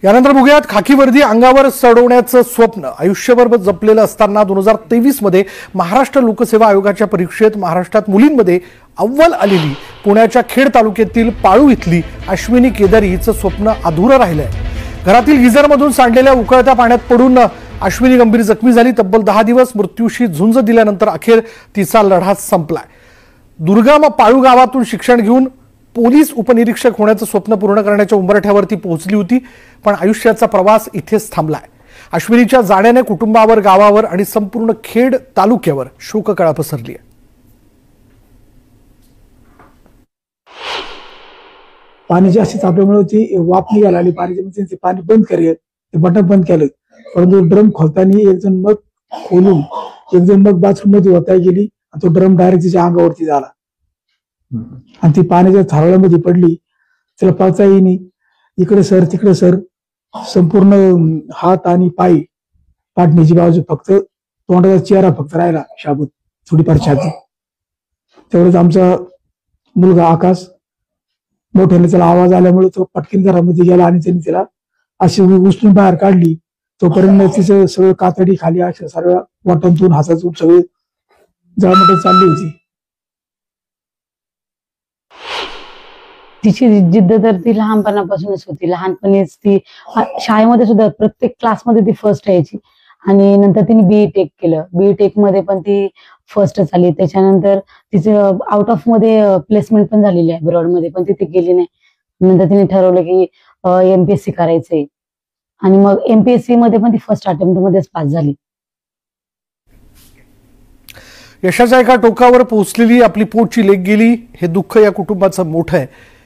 यानंतर बघूयात खाकी वर्दी अंगावर चढवण्याचं स्वप्न आयुष्यभर जपलेलं असताना 2023 मध्ये महाराष्ट्र लोकसेवा आयोगाच्या परीक्षेत महाराष्ट्रात मुलींमध्ये अव्वल आलेली पुण्याच्या खेड तालुक्यातील पाळू इथली अश्विनी केदारी हिचं स्वप्न अधुरं राहिलंय। घरातील गिझरमधून सांडलेल्या उकळत्या पाण्यात पडून अश्विनी गंभीर जखमी झाली। तब्बल 10 दिवस मृत्यूशी झुंज दिल्यानंतर अखेर तिचा लढा संपलाय। दुर्गम पाळू गावातून शिक्षण घेऊन पोलीस उपनिरीक्षक होण्याचं स्वप्न पूर्ण करण्याच्या उंबरठ्यावरती पोहोचली होती, पण आयुष्याचा प्रवास इथेच थांबलाय। अश्विनीच्या जाण्याने कुटुंबावर, गावावर आणि संपूर्ण खेड तालुक्यावर शोककळा पसरली आहे। पाणी जास्त तापल्यामुळे ती वाफ निघायला आली। पाणी पाणी बंद केले, ते बटन बंद केलं, परंतु ड्रम खोलताना एक जण मग खोलून एक जण मग बाथरूम मध्ये होता गेली आणि तो ड्रम डायरेक्ट तिच्या अंगावरती झाला आणि ती पाण्याच्या थारोळ्यामध्ये पडली। तिला पळता येईनी, इकडे सर तिकडे सर, संपूर्ण हात आणि पाय, पाठणीची बाजू फक्त, तोंडाचा चेहरा फक्त राहिला शाबूत, थोडीफार छाती। तेवढंच आमचा मुलगा आकाश मोठ्याने त्याला आवाज आल्यामुळे तो पटकन घरामध्ये गेला आणि त्यांनी तिला अशी उचलून बाहेर काढली। तोपर्यंत तिचं सगळं कातडी खाली अशा सर्व वाटांतून हाताचं उप सगळे जळमट चालली होती। तिची जिद्द तर ती लहानपणापासूनच होती। लहानपणीच ती शाळेमध्ये सुद्धा प्रत्येक क्लासमध्ये ती फर्स्ट यायची आणि नंतर तिने बीई टेक केलं। बीई टेक मध्ये पण ती फर्स्टच आली। त्याच्यानंतर तिचं आउट ऑफ मध्ये प्लेसमेंट पण झालेली आहे ब्रॉड मध्ये, पण तिथे गेली नाही। नंतर तिने ठरवलं की एमपीएससी करायचंय आणि मग एमपीएससी मध्ये पण ती फर्स्ट अटेम्प्ट मध्येच पास झाली। यशाच्या एका टोकावर पोहोचलेली आपली पोटची लेक गेली, हे दुःख या कुटुंबाचं मोठं आहे।